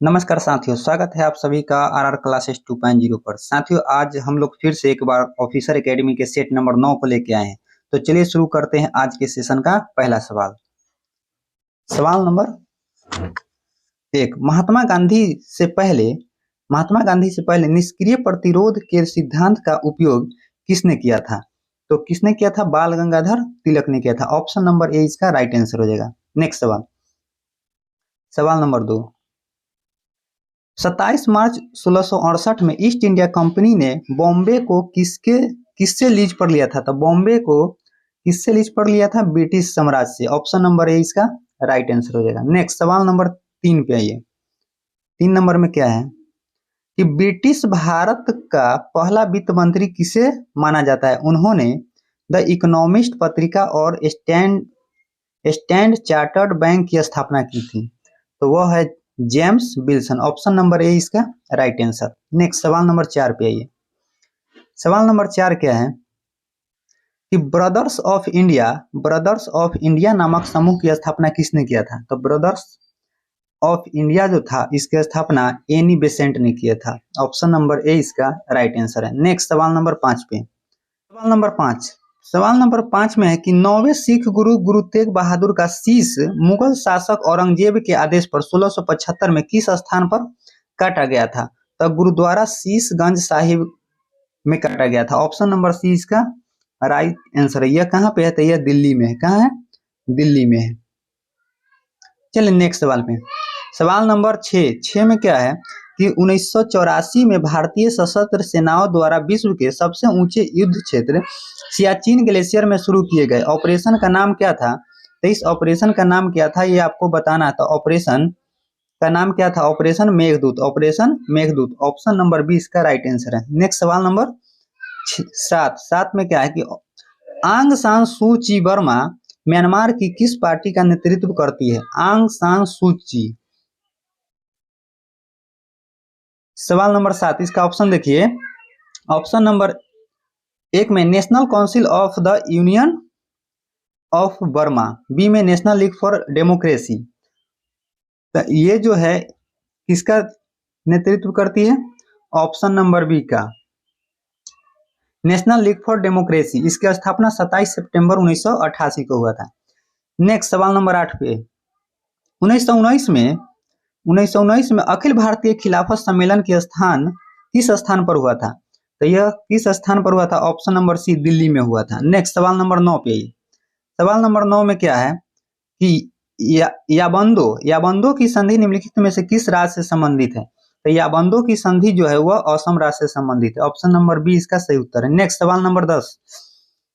नमस्कार साथियों, स्वागत है आप सभी का आरआर क्लासेस 2.0 पर। साथियों, आज हम लोग फिर से एक बार ऑफिसर एकेडमी के सेट नंबर 9 को लेके आए हैं। तो चलिए शुरू करते हैं आज के सेशन का पहला सवाल। सवाल नंबर 1। महात्मा गांधी से पहले निष्क्रिय प्रतिरोध के सिद्धांत का उपयोग किसने किया था? तो किसने किया था? बाल गंगाधर तिलक ने किया था। ऑप्शन नंबर ए इसका राइट आंसर हो जाएगा। नेक्स्ट सवाल, सवाल नंबर 2। 27 मार्च 1668 में ईस्ट इंडिया कंपनी ने बॉम्बे को किससे लीज पर लिया था? तो बॉम्बे को किससे लीज पर लिया था? ब्रिटिश साम्राज्य से। ऑप्शन नंबर ए इसका राइट आंसर हो जाएगा। नेक्स्ट सवाल नंबर 3 पे आइए। 3 नंबर में क्या है कि ब्रिटिश भारत का पहला वित्त मंत्री किसे माना जाता है? उन्होंने द इकोनॉमिस्ट पत्रिका और स्टैंड चार्टर्ड बैंक की स्थापना की थी। तो वह है James Wilson. Option number A इसका राइट आंसर। नेक्स्ट सवाल नंबर 4 पे आइए। सवाल नंबर 4 क्या है कि ब्रदर्स ऑफ इंडिया नामक समूह की स्थापना किसने किया था? तो ब्रदर्स ऑफ इंडिया जो था, इसकी स्थापना एनी बेसेंट ने किया था। ऑप्शन नंबर ए इसका राइट आंसर है। नेक्स्ट सवाल नंबर 5 पे। सवाल नंबर 5 में है कि 9वें सिख गुरु तेग बहादुर का शीश मुगल शासक औरंगजेब के आदेश पर 1675 में किस स्थान पर काटा गया था? तो गुरुद्वारा शीशगंज साहिब में काटा गया था। ऑप्शन नंबर सी इसका राइट आंसर है। यह कहाँ पे है? तो यह दिल्ली में है। कहाँ है? दिल्ली में है। चलिए नेक्स्ट सवाल पे। सवाल नंबर 6 में क्या है कि 1984 में भारतीय सशस्त्र सेनाओं द्वारा विश्व के सबसे ऊंचे युद्ध क्षेत्र सियाचिन ग्लेशियर में शुरू किए गए ऑपरेशन का नाम क्या था? तो इस ऑपरेशन का नाम क्या था ये आपको बताना था। ऑपरेशन का नाम क्या था? Operation Meghdoot. Operation Meghdoot. Option number B इसका राइट आंसर है। नेक्स्ट सवाल नंबर 7 में क्या है कि आंग सान सू ची वर्मा म्यांमार की किस पार्टी का नेतृत्व करती है? आंग सान सू ची। सवाल नंबर 7 इसका ऑप्शन देखिए। ऑप्शन नंबर 1 में national council of the union of Burma, B में नेशनल लीग फॉर डेमोक्रेसी। तो ये जो है किसका नेतृत्व करती है? ऑप्शन नंबर बी का नेशनल लीग फॉर डेमोक्रेसी। इसकी स्थापना 27 सितंबर 1988 को हुआ था। नेक्स्ट सवाल नंबर 8 पे। 1919 में अखिल भारतीय खिलाफत सम्मेलन के स्थान किस स्थान पर हुआ था? तो यह किस स्थान पर हुआ था? ऑप्शन नंबर सी दिल्ली में हुआ था। नेक्स्ट सवाल नंबर 9 पे। सवाल नंबर 9 में क्या है कि याबंदो की संधि निम्नलिखित में से किस राज्य से संबंधित है? तो याबंदो की संधि जो है वह असम राज्य से संबंधित है। ऑप्शन नंबर बी इसका सही उत्तर है। नेक्स्ट सवाल नंबर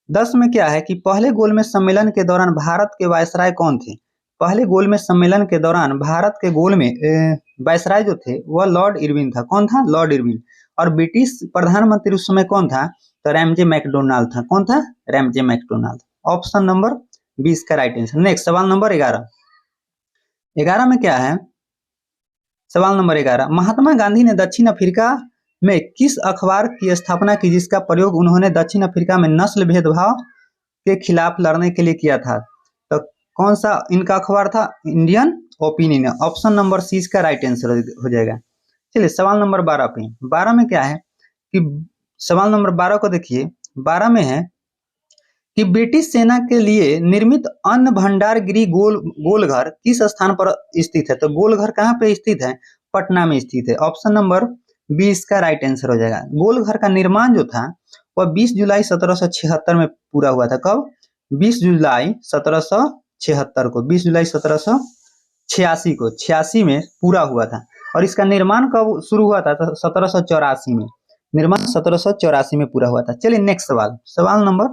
10 में क्या है कि पहले गोलमेज सम्मेलन के दौरान भारत के वायसराय कौन थे? पहले गोलमेज सम्मेलन के दौरान भारत के गोल में वायसराय जो थे वह लॉर्ड इरविन था। कौन था? Lord Irwin. और ब्रिटिश प्रधानमंत्री उस समय कौन था? तो रैमजे मैकडोनाल्ड था। कौन था? Ramsay McDonald. ऑप्शन नंबर 20 का राइट आंसर। नेक्स्ट सवाल नंबर 11 में क्या है? सवाल नंबर 11, महात्मा गांधी ने दक्षिण अफ्रीका में किस अखबार की स्थापना की जिसका प्रयोग उन्होंने दक्षिण अफ्रीका में नस्ल भेदभाव के खिलाफ लड़ने के लिए किया था? तो कौन सा इनका अखबार था? Indian opinion. Option number C इसका राइट आंसर हो जाएगा। चलिए सवाल नंबर 12 पे। 12 में क्या है कि सवाल नंबर 12 को देखिए। 12 में है कि ब्रिटिश सेना के लिए निर्मित अन्न भंडार गृह गोलघर किस स्थान पर स्थित है? तो गोलघर कहाँ पे स्थित है? पटना में स्थित है। ऑप्शन नंबर 20 का राइट आंसर हो जाएगा। गोलघर का निर्माण जो था वह 20 जुलाई 1776 में पूरा हुआ था। कब? 20 जुलाई 1776 को। 20 जुलाई 1786 को 86 में पूरा हुआ था। और इसका निर्माण कब शुरू हुआ था? तो 1784 में। निर्माण 1784 में पूरा हुआ था। चलिए नेक्स्ट सवाल नंबर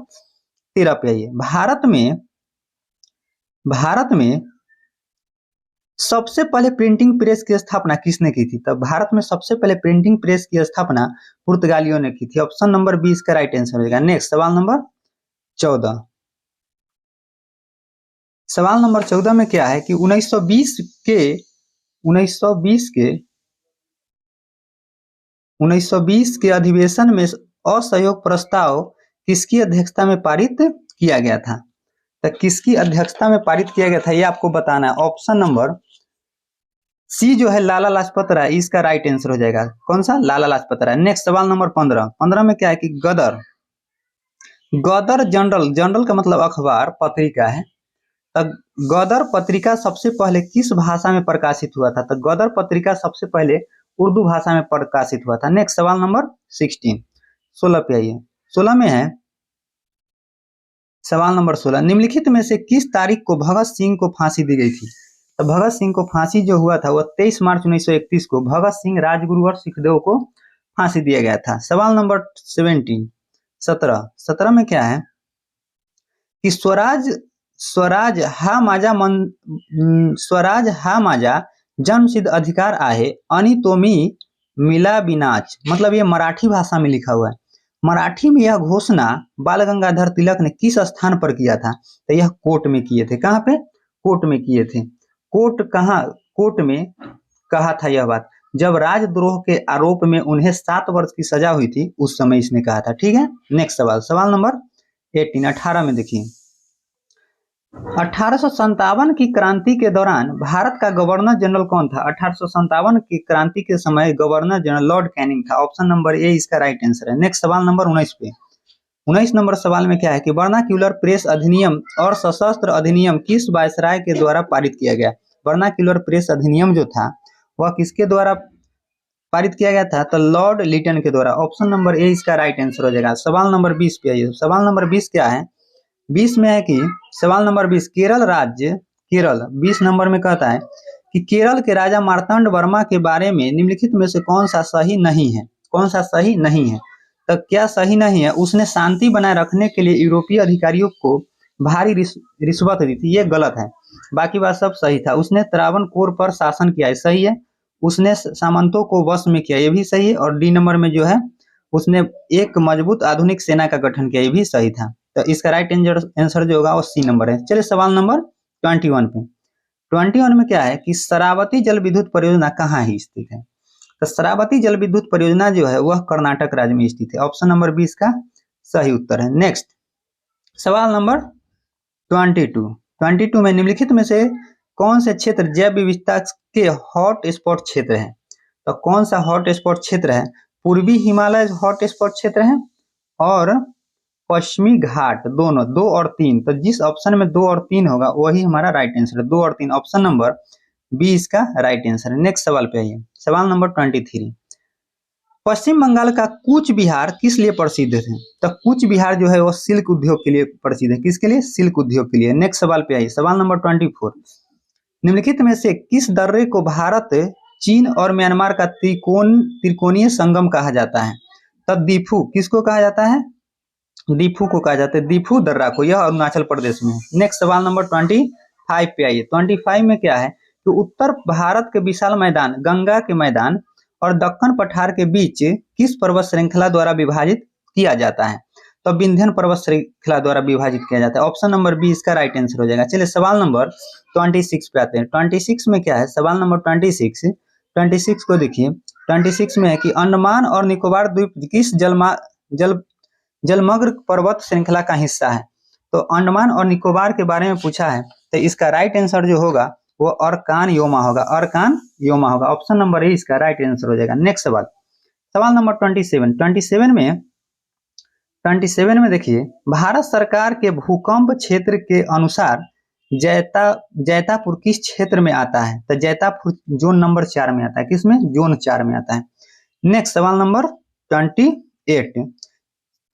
13 पे आइए। भारत में सबसे पहले प्रिंटिंग प्रेस की स्थापना किसने की थी? तो भारत में सबसे पहले प्रिंटिंग प्रेस की स्थापना पुर्तगालियों ने की थी। ऑप्शन नंबर 20 का राइट आंसर होगा। नेक्स्ट सवाल नंबर 14। सवाल नंबर 14 में क्या है कि 1920 के अधिवेशन में असहयोग प्रस्ताव किसकी अध्यक्षता में पारित किया गया था? तो किसकी अध्यक्षता में पारित किया गया था ये आपको बताना है। ऑप्शन नंबर सी जो है लाला लाजपत राय, इसका राइट आंसर हो जाएगा। कौन सा? लाला लाजपत राय। नेक्स्ट सवाल नंबर 15। 15 में क्या है कि गदर, गदर जनरल, जनरल का मतलब अखबार पत्रिका है। तो गदर पत्रिका सबसे पहले किस भाषा में प्रकाशित हुआ था? तो गदर पत्रिका सबसे पहले उर्दू भाषा में प्रकाशित हुआ था। नेक्स्ट सवाल नंबर 16, 16 पे आइए। 16 में है सवाल नंबर 16, निम्नलिखित में से किस तारीख को भगत सिंह को फांसी दी गई थी? तो भगत सिंह को फांसी जो हुआ था वह 23 मार्च 1931 को भगत सिंह, राजगुरु और सुखदेव को फांसी दिया गया था। सवाल नंबर 17, 17 में क्या है कि स्वराज, स्वराज हा माझा मन, स्वराज हा माझा जन्मसिद्ध अधिकार आहे आणि तुम्ही मिला बिनाच, मतलब ये मराठी भाषा में लिखा हुआ है। मराठी में यह घोषणा बाल गंगाधर तिलक ने किस स्थान पर किया था? तो यह कोर्ट में किए थे। कहाँ पे? कोर्ट में किए थे। कोर्ट कहाँ? कोर्ट में कहा था यह बात जब राजद्रोह के आरोप में उन्हें 7 वर्ष की सजा हुई थी, उस समय इसने कहा था। ठीक है, नेक्स्ट सवाल, सवाल नंबर 18, 18 में देखिए, 1857 की क्रांति के दौरान भारत का गवर्नर जनरल कौन था? 1857 की क्रांति के समय गवर्नर जनरल लॉर्ड कैनिंग था। ऑप्शन नंबर ए इसका राइट आंसर है। नेक्स्ट सवाल नंबर 19 पे, 19 नंबर सवाल में क्या है कि वर्नाक्यूलर प्रेस अधिनियम और सशस्त्र अधिनियम किस वायसराय के द्वारा पारित किया गया? वर्नाक्यूलर प्रेस अधिनियम जो था वह किसके द्वारा पारित किया गया था? तो लॉर्ड लिटन के द्वारा। ऑप्शन नंबर ए इसका राइट आंसर हो जाएगा। सवाल नंबर 20 पे आइए। सवाल नंबर 20 क्या है? 20 में है कि सवाल नंबर 20, केरल राज्य, केरल 20 नंबर में कहता है कि केरल के राजा मार्तंड वर्मा के बारे में निम्नलिखित में से कौन सा सही नहीं है? कौन सा सही नहीं है? तो क्या सही नहीं है? उसने शांति बनाए रखने के लिए यूरोपीय अधिकारियों को भारी रिश्वत दी थी, ये गलत है। बाकी बात सब सही था। उसने त्रावणकोर पर शासन किया है, सही है। उसने सामंतों को वश में किया, ये भी सही है। और डी नंबर में जो है उसने एक मजबूत आधुनिक सेना का गठन किया, ये भी सही था। तो इसका राइट आंसर जो होगा वो सी नंबर है। चलिए सवाल नंबर 21 पे। 21 में क्या है कि शरावती जल विद्युत परियोजना कहाँ ही स्थित है? तो शरावती जल विद्युत परियोजना जो है वह कर्नाटक राज्य में स्थित है। ऑप्शन नंबर 20 का सही उत्तर है। नेक्स्ट सवाल नंबर 22, 22 में निम्नलिखित में से कौन से क्षेत्र जैव विविधता के हॉट स्पॉट क्षेत्र है? तो कौन सा हॉट स्पॉट क्षेत्र है? पूर्वी हिमालय हॉट स्पॉट क्षेत्र है और पश्चिमी घाट, दोनों 2 और 3। तो जिस ऑप्शन में 2 और 3 होगा वही हमारा राइट आंसर है। 2 और 3, ऑप्शन नंबर बी इसका राइट आंसर है। नेक्स्ट सवाल पे आइए। सवाल नंबर 23, पश्चिम बंगाल का कूच बिहार किस लिए प्रसिद्ध है? तो कूच बिहार जो है वो सिल्क उद्योग के लिए प्रसिद्ध है। किसके लिए? सिल्क उद्योग के लिए। नेक्स्ट सवाल पे आइए। सवाल नंबर 24, निम्नलिखित में से किस दर्रे को भारत, चीन और म्यांमार का त्रिकोणीय संगम कहा जाता है? तो दीफू किसको कहा जाता है? दीफू को कहा जाता है, दीफू दर्रा को। यह अरुणाचल प्रदेश में है। नेक्स्ट सवाल नंबर 25 पे आइए। 25 में क्या है कि उत्तर भारत के विशाल मैदान गंगा के मैदान और दक्कन पठार के बीच किस पर्वत श्रृंखला द्वारा विभाजित किया जाता है? तो विंध्यन पर्वत श्रृंखला द्वारा विभाजित किया जाता है। ऑप्शन नंबर बी इसका राइट आंसर हो जाएगा। चलिए सवाल नंबर 26 पे आते हैं। 26 में क्या है? सवाल नंबर 26 को देखिए। 26 में है कि अंडमान और निकोबार द्वीप किस जलमग्न पर्वत श्रृंखला का हिस्सा है? तो अंडमान और निकोबार के बारे में पूछा है, तो इसका राइट आंसर जो होगा वो अरकान योमा होगा। अरकान योमा होगा। ऑप्शन नंबर ए इसका राइट आंसर हो जाएगा। नेक्स्ट सवाल, सवाल नंबर 27 में देखिए, भारत सरकार के भूकंप क्षेत्र के अनुसार जैतापुर किस क्षेत्र में आता है? तो जैतापुर जोन नंबर 4 में आता है। किसमें? जोन 4 में आता है। नेक्स्ट सवाल नंबर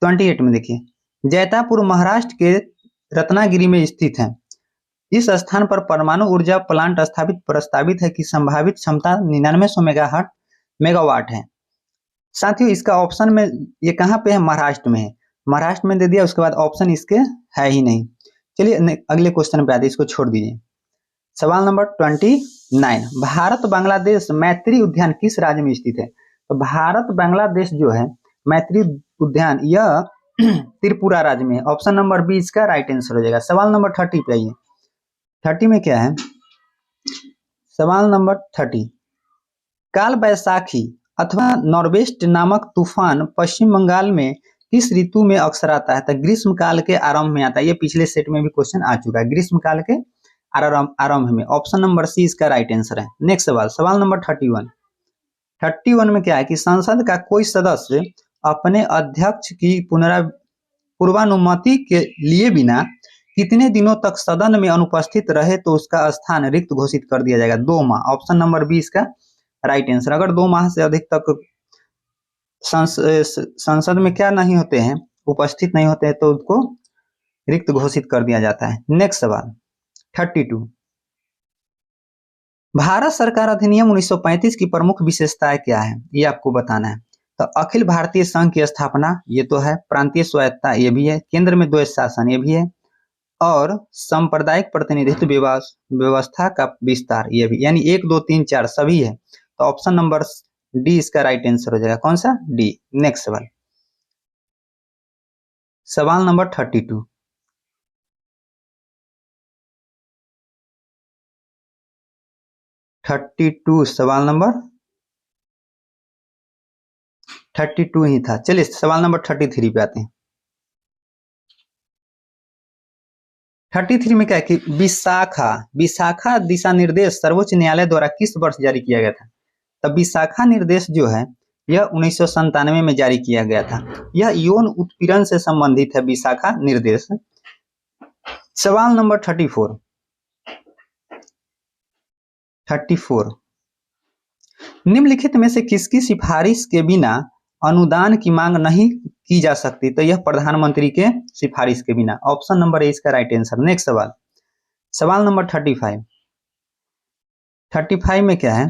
28 में देखिए, जैतापुर महाराष्ट्र के रत्नागिरी में स्थित है। इस स्थान पर परमाणु ऊर्जा प्लांट प्रस्तावित है कि संभावित क्षमता 9900 मेगावाट है। साथियों इसका ऑप्शन में ये कहाँ पे है? महाराष्ट्र में है। महाराष्ट्र में दे दिया, उसके बाद ऑप्शन इसके है ही नहीं। चलिए अगले क्वेश्चन पे आते हैं, इसको छोड़ दीजिए। सवाल नंबर 29, भारत बांग्लादेश मैत्री उद्यान किस राज्य में स्थित है? तो भारत बांग्लादेश जो है मैत्री उद्यान यह त्रिपुरा राज्य में है। ऑप्शन नंबर बी इसका राइट आंसर हो जाएगा। सवाल नंबर 30 पे आइए। 30 में क्या है? सवाल नंबर 30, काल बैसाखी अथवा नॉर्वेस्ट नामक तूफान पश्चिम बंगाल में किस ऋतु में अक्सर आता है? तो ग्रीष्म काल के आरंभ में आता है। ये पिछले सेट में भी क्वेश्चन आ चुका है। ग्रीष्म काल के आरंभ में। ऑप्शन नंबर सी इसका राइट आंसर है। नेक्स्ट सवाल, सवाल नंबर 31 में क्या है कि संसद का कोई सदस्य अपने अध्यक्ष की पूर्वानुमति के लिए बिना कितने दिनों तक सदन में अनुपस्थित रहे तो उसका स्थान रिक्त घोषित कर दिया जाएगा? 2 माह। ऑप्शन नंबर बी इसका राइट आंसर। अगर 2 माह से अधिक तक संसद में क्या नहीं होते हैं, उपस्थित नहीं होते हैं, तो उसको रिक्त घोषित कर दिया जाता है। नेक्स्ट सवाल 32, भारत सरकार अधिनियम 1935 की प्रमुख विशेषताएं क्या है, ये आपको बताना है। तो अखिल भारतीय संघ की स्थापना, ये तो है। प्रांतीय स्वायत्तता, ये भी है। केंद्र में द्वैध शासन, ये भी है। और सांप्रदायिक प्रतिनिधित्व व्यवस्था का विस्तार, ये भी। यानी 1 2 3 4 सभी है। तो ऑप्शन नंबर डी इसका राइट आंसर हो जाएगा। कौन सा? डी। नेक्स्ट सवाल, सवाल नंबर 32, सवाल नंबर 32 ही था। चलिए सवाल नंबर 33 पे आते हैं। 33 में क्या है कि विशाखा दिशा निर्देश सर्वोच्च न्यायालय द्वारा किस वर्ष जारी किया गया था? तब विशाखा निर्देश जो है यह 1997 में जारी किया गया था। यह यौन उत्पीड़न से संबंधित है विशाखा निर्देश। सवाल नंबर 34, निम्नलिखित में से किसकी सिफारिश के बिना अनुदान की मांग नहीं की जा सकती? तो यह प्रधानमंत्री के सिफारिश के बिना। ऑप्शन नंबर ए इसका राइट आंसर। नेक्स्ट सवाल, सवाल नंबर 35 में क्या है,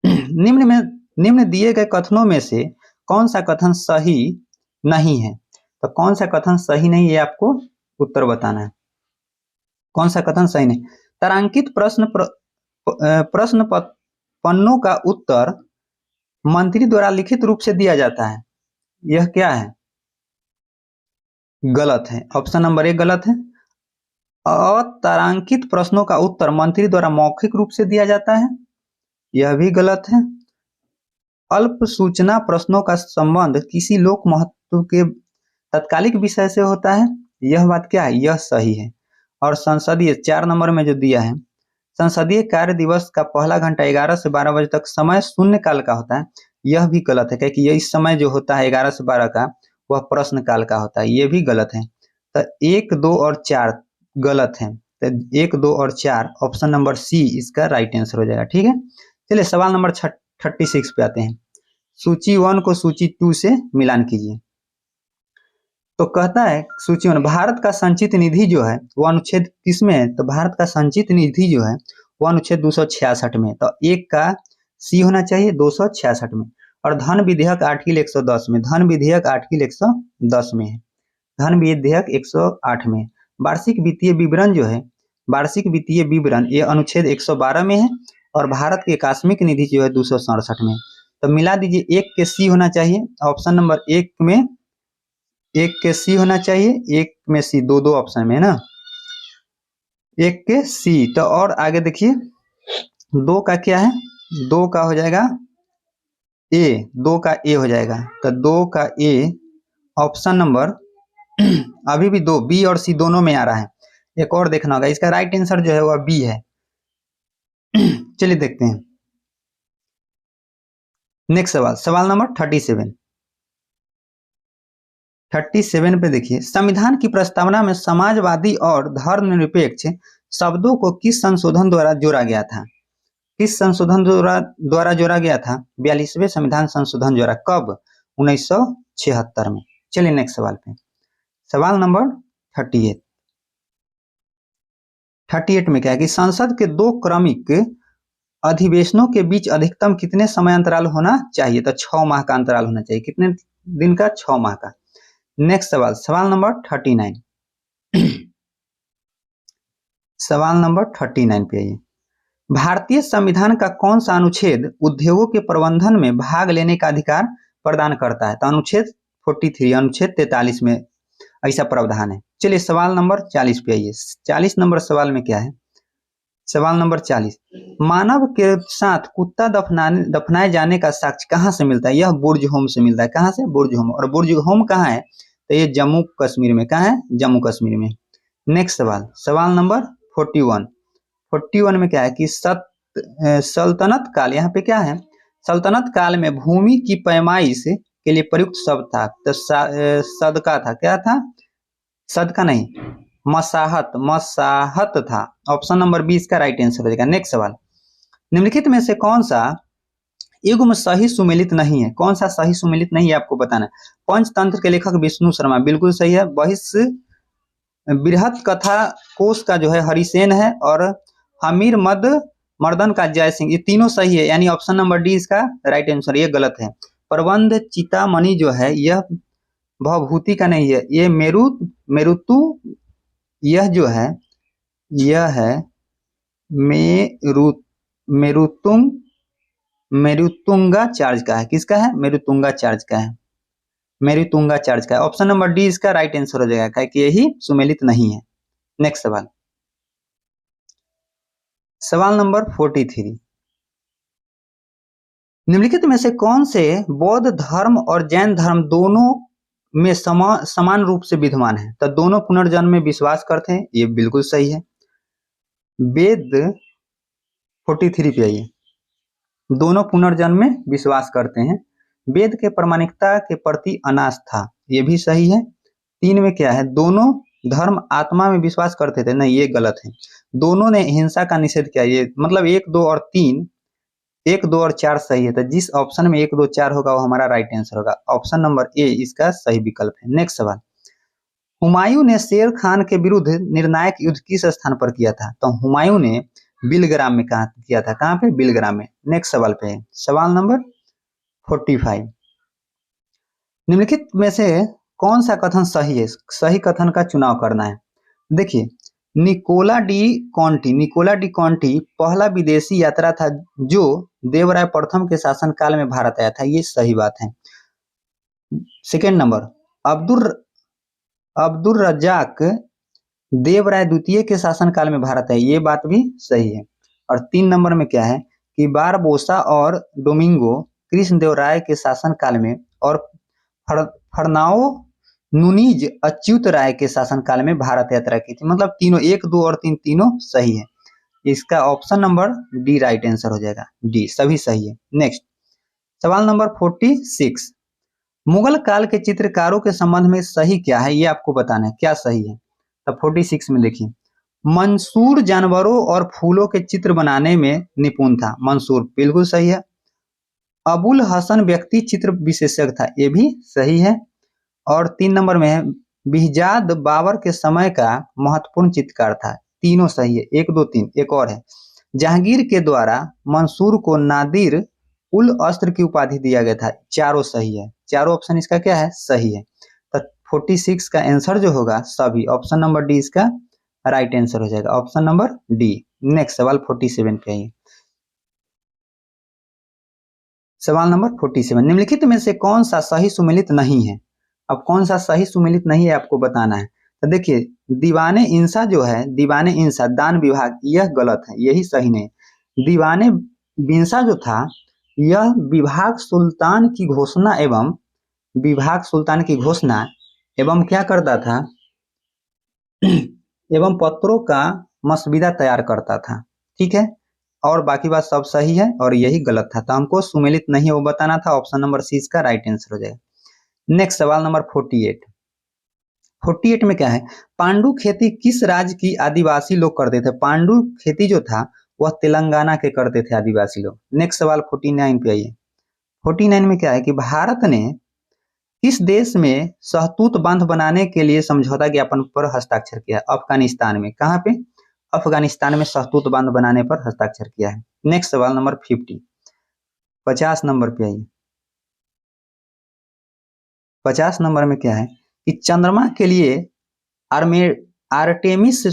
निम्न दिए गए कथनों में से कौन सा कथन सही नहीं है? तो कौन सा कथन सही नहीं है, आपको उत्तर बताना है। कौन सा कथन सही नहीं? तारांकित प्रश्न पन्नों का उत्तर मंत्री द्वारा लिखित रूप से दिया जाता है, यह क्या है? गलत है। ऑप्शन नंबर ए गलत है। अतारांकित प्रश्नों का उत्तर मंत्री द्वारा मौखिक रूप से दिया जाता है, यह भी गलत है। अल्प सूचना प्रश्नों का संबंध किसी लोक महत्व के तत्कालिक विषय से होता है, यह बात क्या है? यह सही है। और संसदीय 4 नंबर में जो दिया है, संसदीय कार्य दिवस का पहला घंटा 11 से 12 बजे तक समय शून्य काल का होता है, यह भी गलत है, क्योंकि यह इस समय जो होता है 11 से 12 का, वह प्रश्न काल का होता है, यह भी गलत है। तो 1 2 और 4 गलत है। तो 1 2 और 4 ऑप्शन नंबर सी इसका राइट आंसर हो जाएगा। ठीक है, चलिए सवाल नंबर 36 पे आते हैं। सूची 1 को सूची 2 से मिलान कीजिए। तो कहता है सूची 1, भारत का संचित निधि जो है वो अनुच्छेद किसमें है? तो भारत का संचित निधि जो है वो अनुच्छेद 266 में। तो 1 का सी होना चाहिए 266 में। और धन विधेयक आर्टिकल 110 में, धन विधेयक आर्टिकल 110 में है, धन विधेयक 108 में। वार्षिक वित्तीय विवरण जो है, वार्षिक वित्तीय विवरण ये अनुच्छेद 112 में है। और भारत की आकस्मिक निधि जो है 267 में। तो मिला दीजिए, 1 के सी होना चाहिए। ऑप्शन नंबर 1 में 1 के सी होना चाहिए, 1 में सी, दो ऑप्शन में है ना, 1 के सी। तो और आगे देखिए 2 का क्या है? 2 का हो जाएगा ए, 2 का ए हो जाएगा। तो 2 का ए ऑप्शन नंबर अभी भी 2, बी और सी दोनों में आ रहा है। एक और देखना होगा, इसका राइट आंसर जो है वह बी है। चलिए देखते हैं नेक्स्ट सवाल, सवाल नंबर 37 पे देखिए, संविधान की प्रस्तावना में समाजवादी और धर्मनिरपेक्ष शब्दों को किस संशोधन द्वारा जोड़ा गया था? किस संशोधन द्वारा जोड़ा गया था? 42वें संविधान संशोधन द्वारा। कब? 1976 में। चलिए नेक्स्ट सवाल पे, सवाल नंबर 38 में क्या है कि संसद के 2 क्रमिक अधिवेशनों के बीच अधिकतम कितने समय अंतराल होना चाहिए? तो 6 माह का अंतराल होना चाहिए। कितने दिन का? 6 माह का। नेक्स्ट सवाल, सवाल नंबर 39 सवाल नंबर 39 पे आइए। भारतीय संविधान का कौन सा अनुच्छेद उद्योगों के प्रबंधन में भाग लेने का अधिकार प्रदान करता है? तो अनुच्छेद 43, अनुच्छेद 43 में ऐसा प्रावधान है। चलिए सवाल नंबर 40 पे आइए। 40 नंबर सवाल में क्या है? सवाल नंबर 40, मानव के साथ कुत्ता दफनाए जाने का साक्ष्य कहाँ से मिलता है? यह बुर्ज होम से मिलता है। कहाँ से? बुर्ज होम। और बुर्ज होम कहाँ है? तो ये जम्मू कश्मीर में। कहाँ है? जम्मू कश्मीर में। नेक्स्ट सवाल, सवाल नंबर 41। 41 में क्या है कि सल्तनत काल, यहाँ पे क्या है, सल्तनत काल में भूमि की पैमाइश के लिए प्रयुक्त शब्द था, तो सदका था, क्या था, सदका नहीं, मसाहत, मसाहत था। ऑप्शन नंबर 20 का राइट आंसर हो जाएगा। नेक्स्ट सवाल, निम्नलिखित में से कौन सा युग्म सही सुमेलित नहीं है, कौन सा सही सुमेलित नहीं है आपको बताना है। पंचतंत्र के लेखक विष्णु शर्मा, बिल्कुल सही है। बहिष्य बृहत कथा कोश का जो है हरिसेन है, और हमीर मद मर्दन का जय सिंह, ये तीनों सही है, यानी ऑप्शन नंबर डी इसका राइट आंसर, ये गलत है। प्रबंध चितामणि जो है यह भवभूति का नहीं है, ये मेरुतु, यह जो है यह है मेरु मेरुतुंग मेरुतुंगाचार्य का है, किसका है, मेरुतुंगाचार्य का है, मेरुतुंगाचार्य का है। ऑप्शन नंबर डी इसका राइट आंसर हो जाएगा, कि यही सुमेलित नहीं है। नेक्स्ट सवाल, सवाल नंबर 43। निम्नलिखित में से कौन से बौद्ध धर्म और जैन धर्म दोनों में समान रूप से विद्यमान है, तो दोनों पुनर्जन्म में विश्वास करते हैं, ये बिल्कुल सही है। वेद 43 पे आइए, दोनों पुनर्जन्म में विश्वास करते हैं। वेद के प्रामाणिकता के प्रति अनास्था, ये भी सही है। 3 में क्या है, दोनों धर्म आत्मा में विश्वास करते थे, नहीं, ये गलत है। दोनों ने हिंसा का निषेध किया, ये मतलब 1, 2 और 3, 1, 2 और 4 सही है, तो जिस ऑप्शन में 1, 2, 4 होगा वो हमारा राइट आंसर होगा। ऑप्शन नंबर ए इसका सही विकल्प है। नेक्स्ट सवाल, हुमायूं ने शेर खान के विरुद्ध निर्णायक युद्ध किस स्थान पर किया था, तो हुमायूं ने बिलग्राम में कहा किया था, कहाँ पे, बिलग्राम में। नेक्स्ट सवाल पे, सवाल नंबर 45। निम्नलिखित में से कौन सा कथन सही है, सही कथन का चुनाव करना है। देखिए, निकोला डी कॉन्टी पहला विदेशी यात्रा था जो देवराय प्रथम के शासनकाल में भारत आया था, ये सही बात है। सेकेंड नंबर, अब्दुल रज्जाक देवराय द्वितीय के शासनकाल में भारत आए, ये बात भी सही है। और 3 नंबर में क्या है कि बारबोसा और डोमिंगो कृष्णदेवराय के शासनकाल में, और फरनाओ नुनीज अच्युत राय के शासनकाल में भारत यात्रा की थी। मतलब तीनों, 1, 2 और 3 तीनों सही है। इसका option number D right answer हो जाएगा, डी सभी सही है। नेक्स्ट सवाल नंबर 46। मुगल काल के चित्रकारों के संबंध में सही क्या है, ये आपको बताना है, क्या सही है। तब 46 में देखिए, मंसूर जानवरों और फूलों के चित्र बनाने में निपुण था, मंसूर बिल्कुल सही है। अबुल हसन व्यक्ति चित्र विशेषज्ञ था, ये भी सही है। और 3 नंबर में है, बिहजाद बाबर के समय का महत्वपूर्ण चित्रकार था, तीनों सही है। 1, 2, 3, एक और है, जहांगीर के द्वारा मंसूर को नादिर उल अस्त्र की उपाधि दिया गया था, चारों सही है, चारों ऑप्शन इसका क्या है, सही है। तो 46 का आंसर जो होगा सभी, ऑप्शन नंबर डी इसका राइट आंसर हो जाएगा, ऑप्शन नंबर डी। नेक्स्ट सवाल 47 पे आइए, सवाल नंबर 47। निम्नलिखित में से कौन सा सही सुमेलित नहीं है। अब कौन सा सही सुमेलित नहीं है आपको बताना है। तो देखिए, दीवाने इंसा जो है, दीवाने इंसा दान विभाग, यह गलत है, यही सही नहीं। दीवाने बिंसा जो था, यह विभाग सुल्तान की घोषणा एवं क्या करता था, एवं पत्रों का मसविदा तैयार करता था, ठीक है। और बाकी बात सब सही है, और यही गलत था, तो हमको सुमेलित नहीं है वो बताना था। ऑप्शन नंबर सी इसका राइट आंसर हो जाएगा। नेक्स्ट सवाल नंबर 48 में क्या है, पांडु खेती किस राज्य की आदिवासी लोग करते थे। पांडु खेती जो था वह तेलंगाना के करते थे आदिवासी लोग। नेक्स्ट सवाल 49 पे आइए। 49 में क्या है कि भारत ने किस देश में सहतूत बांध बनाने के लिए समझौता ज्ञापन पर हस्ताक्षर किया। अफगानिस्तान में, कहाँ पे, अफगानिस्तान में सहतूत बांध बनाने पर हस्ताक्षर किया है। नेक्स्ट सवाल नंबर 50 नंबर पे आइए। 50 नंबर में क्या है कि चंद्रमा के लिए आर्टेमिस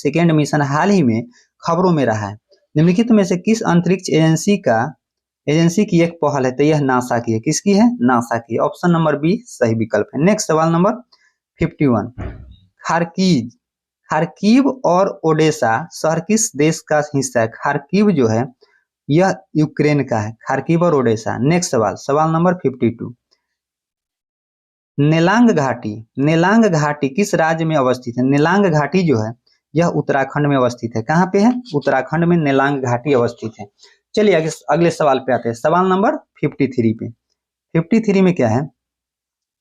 सेकेंड मिशन हाल ही में खबरों में रहा है। निम्नलिखित में से किस अंतरिक्ष एजेंसी की एक पहल है, तो यह नासा की है, किसकी है, नासा की। ऑप्शन नंबर बी सही विकल्प है। नेक्स्ट सवाल नंबर 51। खार्किव और ओडेसा शहर किस देश का हिस्सा है। खार्किव जो है यह यूक्रेन का है, खार्किव और ओडेसा। नेक्स्ट सवाल नंबर 52। नेलांग घाटी, नेलांग घाटी किस राज्य में अवस्थित है? नेलांग घाटी जो है यह उत्तराखंड में अवस्थित है। कहाँ पे है? उत्तराखंड में नेलांग घाटी अवस्थित है। चलिए आगे अगले सवाल पे आते हैं, सवाल नंबर 53 पे। 53 में क्या है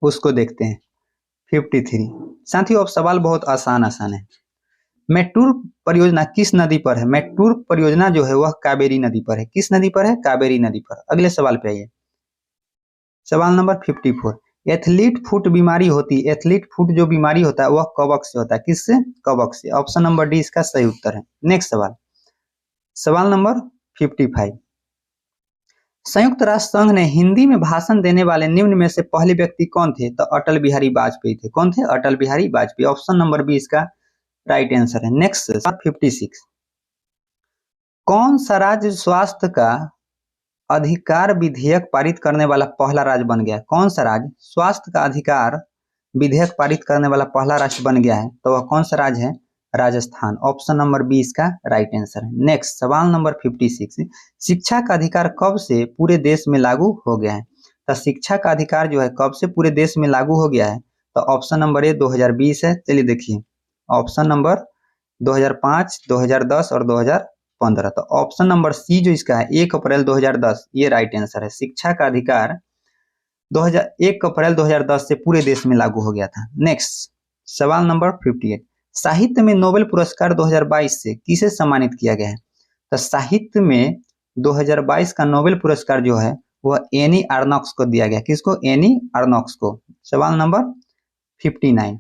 उसको देखते हैं। 53 साथियों, अब सवाल बहुत आसान आसान है। मेट्टूर परियोजना किस नदी पर है? मेट्टूर परियोजना जो है वह कावेरी नदी पर है। किस नदी पर है? कावेरी नदी पर। अगले सवाल पे आइए, सवाल नंबर 54। एथलीट फुट बीमारी होती है, एथलीट फुट जो बीमारी होता है वह कवक से होता है। किससे? कवक से। ऑप्शन नंबर डी इसका सही उत्तर है। नेक्स्ट सवाल, सवाल नंबर 55। संयुक्त राष्ट्र संघ ने हिंदी में भाषण देने वाले निम्न में से पहले व्यक्ति कौन थे? तो अटल बिहारी वाजपेयी थे। कौन थे? Atal Bihari Vajpayee. Option number B इसका राइट आंसर है। नेक्स्ट 56। कौन सा राज्य स्वास्थ्य का अधिकार विधेयक पारित करने वाला पहला राज्य बन गया? कौन सा राज्य स्वास्थ्य का अधिकार विधेयक पारित करने वाला पहला राज्य बन गया है? तो वह कौन सा राज्य है? राजस्थान। ऑप्शन नंबर बी इसका राइट आंसर है। नेक्स्ट सवाल नंबर 56। शिक्षा का अधिकार कब से पूरे देश में लागू हो गया है? तो शिक्षा का अधिकार जो है कब से पूरे देश में लागू हो गया है? तो ऑप्शन नंबर ए 2020 है। चलिए देखिए, ऑप्शन नंबर 2005, 2010 और 2015। तो ऑप्शन नंबर सी जो इसका है 1 अप्रैल 2010 ये राइट आंसर है। शिक्षा का अधिकार 1 अप्रैल 2010 से पूरे देश में लागू हो गया था। नेक्स्ट सवाल नंबर 58। साहित्य में नोबेल पुरस्कार 2022 से किसे सम्मानित किया गया है? तो साहित्य में 2022 का नोबेल पुरस्कार जो है वह एनी आर्नॉक्स को दिया गया। किसको? एनी आर्नॉक्स को। सवाल नंबर 59।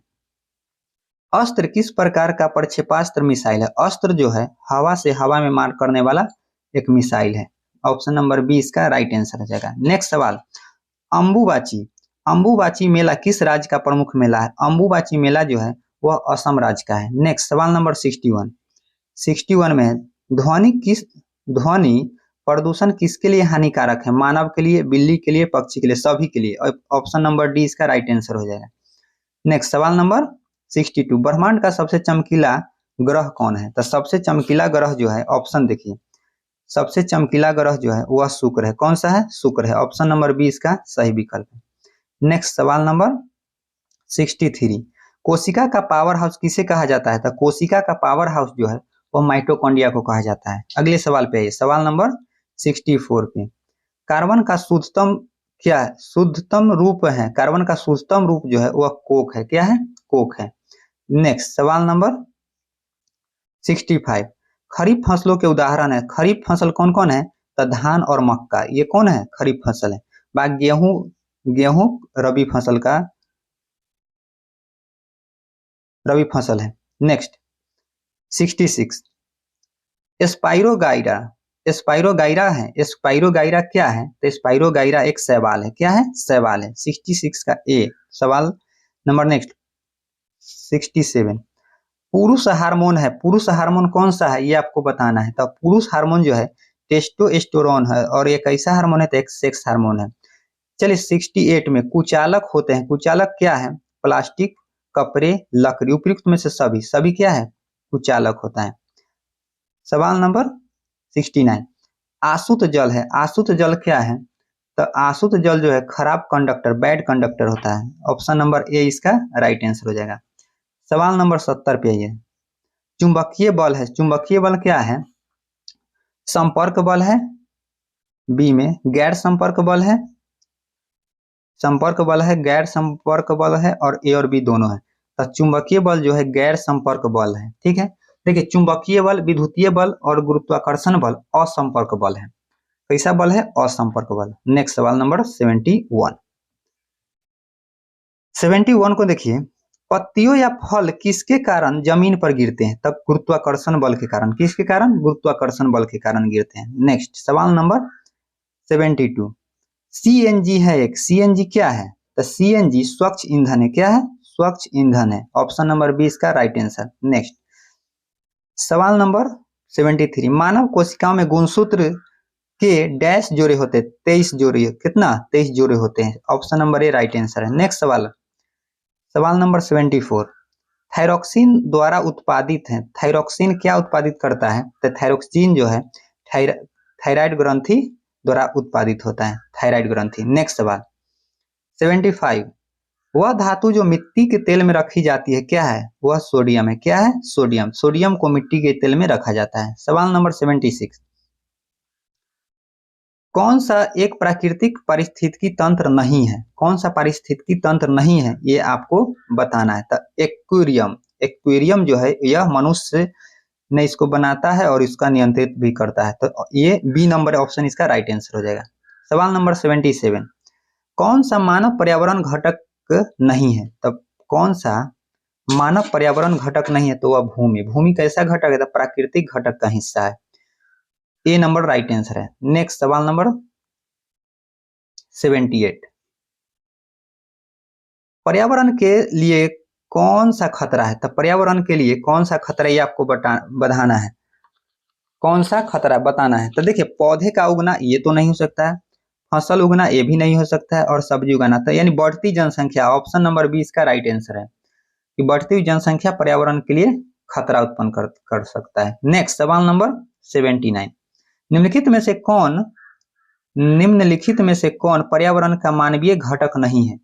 अस्त्र किस प्रकार का प्रक्षेपास्त्र मिसाइल है? अस्त्र जो है हवा से हवा में मार करने वाला एक मिसाइल है। ऑप्शन नंबर बी इसका राइट आंसर हो जाएगा। नेक्स्ट सवाल, अंबुबाची, अंबुबाची मेला किस राज्य का प्रमुख मेला है? अंबुबाची मेला जो है वह असम राज्य का है। नेक्स्ट सवाल नंबर 61। 61 में ध्वनि प्रदूषण किसके लिए हानिकारक है? मानव के लिए, बिल्ली के लिए, पक्षी के लिए, सभी के लिए। ऑप्शन नंबर डी इसका राइट आंसर हो जाएगा। नेक्स्ट सवाल नंबर 62। ब्रह्मांड का सबसे चमकीला ग्रह कौन है? तो सबसे चमकीला ग्रह जो है, ऑप्शन देखिए, सबसे चमकीला ग्रह जो है वह शुक्र है। कौन सा है? शुक्र है। ऑप्शन नंबर बी इसका सही विकल्प है। नेक्स्ट सवाल नंबर 63। कोशिका का पावर हाउस किसे कहा जाता है? तो कोशिका का पावर हाउस जो है वह माइटोकॉन्ड्रिया को कहा जाता है। अगले सवाल पे आइए, सवाल नंबर 64 पे। कार्बन का शुद्धतम क्या है? शुद्धतम रूप है। कार्बन का शुद्धतम रूप जो है वह कोक है। क्या है? कोक है। नेक्स्ट सवाल नंबर 65। खरीफ फसलों के उदाहरण है। खरीफ फसल कौन कौन है? तो धान और मक्का, ये कौन है? खरीफ फसल है। बाकी गेहूं, गेहूं रबी फसल का रबी फसल है। नेक्स्ट 66। स्पाइरोगाइरा, स्पाइरोगाइरा है। स्पाइरोगाइरा क्या है? तो स्पाइरोगाइरा एक शैवाल है। क्या है? शैवाल है। 66 का ए। सवाल नंबर नेक्स्ट 67। पुरुष हार्मोन है। पुरुष हार्मोन कौन सा है ये आपको बताना है। तो पुरुष हार्मोन जो है टेस्टोस्टेरोन है और एक ऐसा हार्मोन है तो एक सेक्स हार्मोन है। चलिए 68 में कुचालक होते हैं। कुचालक क्या है? प्लास्टिक, कपड़े, लकड़ी, उपयुक्त में से सभी सभी क्या है? कुचालक होता है। सवाल नंबर 69। आसुत जल है। आसुत जल क्या है? तो आसुत जल जो है खराब कंडक्टर, बैड कंडक्टर होता है। ऑप्शन नंबर ए इसका राइट आंसर हो जाएगा। सवाल नंबर 70 पे आइए। चुंबकीय बल है। चुंबकीय बल क्या है? संपर्क बल है, बी में गैर संपर्क बल है, संपर्क बल है, गैर संपर्क बल है और ए और बी दोनों है। तो चुंबकीय बल जो है गैर संपर्क बल है। ठीक है, देखिए चुंबकीय बल, विद्युतीय बल और गुरुत्वाकर्षण बल असंपर्क बल है। कैसा बल है? असंपर्क बल। नेक्स्ट सवाल नंबर 71। 71 को देखिए, पत्तियों या फल किसके कारण जमीन पर गिरते हैं? तब गुरुत्वाकर्षण बल के कारण। किसके कारण? गुरुत्वाकर्षण बल के कारण गिरते हैं। नेक्स्ट सवाल नंबर 72। सीएनजी है एक। सीएनजी क्या है? तो सीएनजी स्वच्छ ईंधन है। क्या है? स्वच्छ ईंधन है। ऑप्शन नंबर बी इसका राइट आंसर। नेक्स्ट सवाल नंबर 73। मानव कोशिकाओं में गुणसूत्र के डैश जोड़े होते हैं? 23 जोड़े। कितना? 23 जोड़े होते हैं। Option number A right answer है। नेक्स्ट सवाल, सवाल नंबर 74। थायरोक्सिन द्वारा उत्पादित है। थायरोक्सिन क्या उत्पादित करता है? तो थायरोक्सिन जो है थायराइड ग्रंथि द्वारा उत्पादित होता है। थायराइड ग्रंथि। नेक्स्ट सवाल 75। वह धातु जो मिट्टी के तेल में रखी जाती है क्या है? वह सोडियम है। क्या है? सोडियम। सोडियम को मिट्टी के तेल में रखा जाता है। सवाल नंबर 76, कौन सा एक प्राकृतिक पारिस्थितिकी तंत्र नहीं है? कौन सा पारिस्थितिकी तंत्र नहीं है ये आपको बताना है। तो एक्वेरियम। एक्वेरियम जो है यह मनुष्य ने इसको बनाता है और इसका नियंत्रित भी करता है। तो ये बी नंबर ऑप्शन इसका राइट आंसर हो जाएगा। सवाल नंबर 77, कौन सा मानव पर्यावरण घटक नहीं है? तब कौन सा मानव पर्यावरण घटक नहीं है? तो वह भूमि। भूमि कैसा घटक है? तो प्राकृतिक घटक का हिस्सा है। ए नंबर राइट आंसर है। नेक्स्ट सवाल नंबर 78, पर्यावरण के लिए कौन सा खतरा है? तो पर्यावरण के लिए कौन सा खतरा ये आपको बताना है। कौन सा खतरा बताना है। तो देखिए, पौधे का उगना ये तो नहीं हो सकता है, फसल उगना ये भी नहीं हो सकता है, और सब्जी उगाना। तो यानी बढ़ती जनसंख्या, ऑप्शन नंबर 20 का राइट आंसर है कि बढ़ती हुई जनसंख्या पर्यावरण के लिए खतरा उत्पन्न कर सकता है। नेक्स्ट सवाल नंबर 79, निम्नलिखित में से कौन पर्यावरण का मानवीय घटक नहीं है?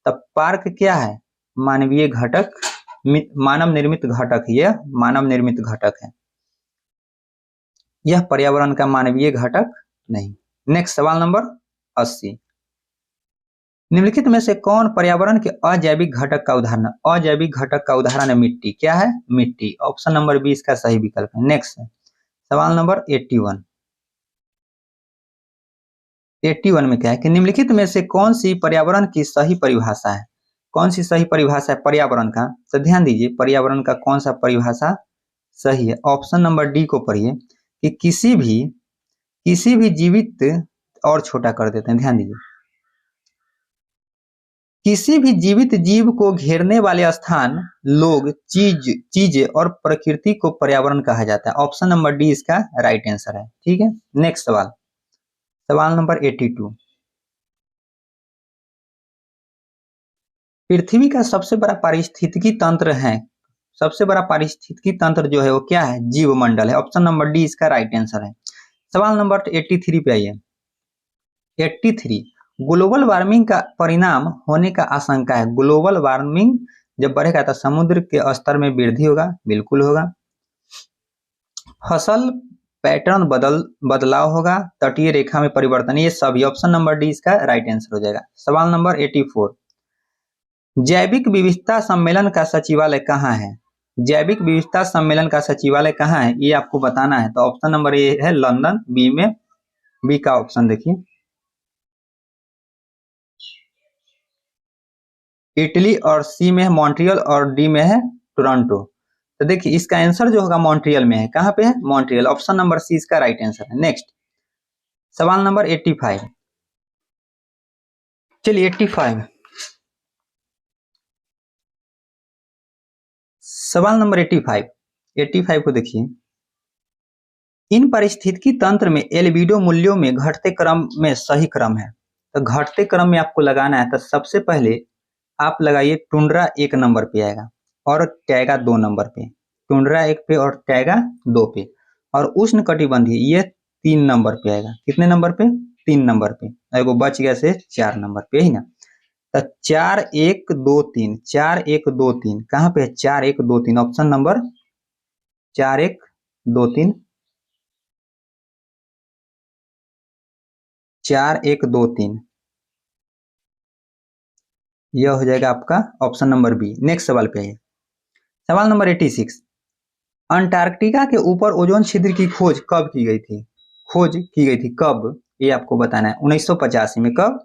तब पार्क क्या है? मानवीय घटक, मानव निर्मित घटक। यह मानव निर्मित घटक है, यह पर्यावरण का मानवीय घटक नहीं। नेक्स्ट सवाल नंबर 80, निम्नलिखित में से कौन पर्यावरण के अजैविक घटक का उदाहरण? अजैविक घटक का उदाहरण है मिट्टी। क्या है? मिट्टी। ऑप्शन नंबर 20 का सही विकल्प है। नेक्स्ट सवाल नंबर 81, 81 में क्या है कि निम्नलिखित में से कौन सी पर्यावरण की सही परिभाषा है? कौन सी सही परिभाषा है पर्यावरण का? तो ध्यान दीजिए, पर्यावरण का कौन सा परिभाषा सही है। ऑप्शन नंबर डी को पढ़िए कि किसी भी जीवित, और छोटा कर देते हैं, ध्यान दीजिए, किसी भी जीवित जीव को घेरने वाले स्थान, लोग, चीजें और प्रकृति को पर्यावरण कहा जाता है। ऑप्शन नंबर डी इसका राइट आंसर है। ठीक है। नेक्स्ट सवाल, सवाल नंबर 82, पृथ्वी का सबसे बड़ा पारिस्थितिकी तंत्र है, सबसे बड़ा पारिस्थितिकी तंत्र जो है वो क्या है? जीव मंडल है। ऑप्शन नंबर डी इसका राइट आंसर है। सवाल नंबर 83 पे आइए। 83, ग्लोबल वार्मिंग का परिणाम होने का आशंका है। ग्लोबल वार्मिंग जब बढ़ेगा तो समुद्र के स्तर में वृद्धि होगा। बिल्कुल होगा। फसल पैटर्न बदलाव होगा, तटीय रेखा में परिवर्तन, ये सभी। ऑप्शन नंबर डी इसका राइट आंसर हो जाएगा। सवाल नंबर 84, जैविक विविधता सम्मेलन का सचिवालय कहाँ है? जैविक विविधता सम्मेलन का सचिवालय कहाँ है ये आपको बताना है। तो ऑप्शन नंबर ए है लंदन। बी का ऑप्शन देखिए, इटली, और सी में है मॉन्ट्रियल, और डी में है टोरंटो। तो देखिए इसका आंसर जो होगा मॉन्ट्रियल में है। कहाँ पे है? मॉन्ट्रियल। ऑप्शन नंबर सी इसका राइट आंसर है। नेक्स्ट सवाल नंबर 85, चलिए 85, सवाल नंबर 85 को देखिए, इन पारिस्थितिकी तंत्र में एल्बिडो मूल्यों में घटते क्रम में सही क्रम है। तो घटते क्रम में आपको लगाना है। तो सबसे पहले आप लगाइए टुंड्रा 1 नंबर पे आएगा, और टैगा 2 नंबर पे। टुंड्रा 1 पे और टैगा 2 पे। और उष्ण कटिबंधीय ये 3 नंबर पे आएगा। कितने नंबर पे? 3 नंबर पे। एगो बच गया से 4 नंबर पे ही ना। तो 4 1 2 3, 4 1 2 3 कहाँ पे है? 4 1 2 3। ऑप्शन नंबर 4 1 2 3, 4 1 2 3, यह हो जाएगा आपका ऑप्शन नंबर बी। नेक्स्ट सवाल पे आइए। सवाल नंबर 86, अंटार्कटिका के ऊपर ओजोन छिद्र की खोज कब की गई थी? खोज की गई थी कब, ये आपको बताना है। 1985 में। कब?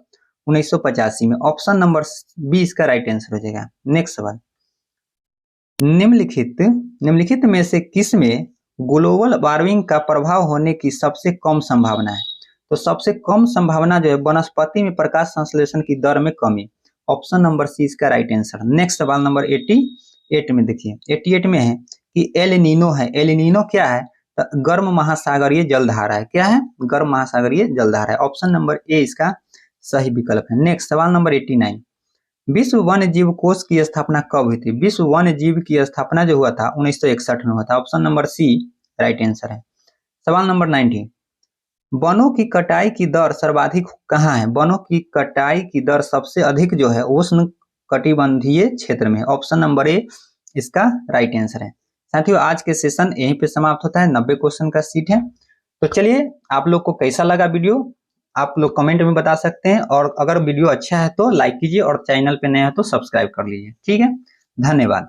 1985 में। ऑप्शन नंबर 20 का राइट आंसर हो जाएगा। नेक्स्ट सवाल, निम्नलिखित में से किसमें ग्लोबल वार्मिंग का प्रभाव होने की सबसे कम संभावना है? तो सबसे कम संभावना जो है वनस्पति में प्रकाश संश्लेषण की दर में कमी। ऑप्शन नंबर सी इसका राइट आंसर। नेक्स्ट सवाल नंबर 88 में देखिए, 88 में है कि एल नीनो है। एल नीनो क्या है? तो गर्म महासागरीय जलधारा है। क्या है? गर्म महासागरीय जलधारा है। ऑप्शन नंबर ए इसका सही विकल्प है। नेक्स्ट सवाल नंबर 89, विश्व वन्य जीव कोष की स्थापना कब हुई थी? विश्व वन्य जीव की स्थापना जो हुआ था 1961 में हुआ था। Option number C right answer है। सवाल नंबर 90, वनों की कटाई की दर सर्वाधिक कहाँ है? वनों की कटाई की दर सबसे अधिक जो है उष्ण कटिबंधीय क्षेत्र में। ऑप्शन नंबर ए इसका राइट आंसर है। साथियों आज के सेशन यहीं पे समाप्त होता है। 90 क्वेश्चन का सीट है। तो चलिए आप लोग को कैसा लगा वीडियो आप लोग कमेंट में बता सकते हैं, और अगर वीडियो अच्छा है तो लाइक कीजिए और चैनल पे नए हो तो सब्सक्राइब कर लीजिए। ठीक है, धन्यवाद।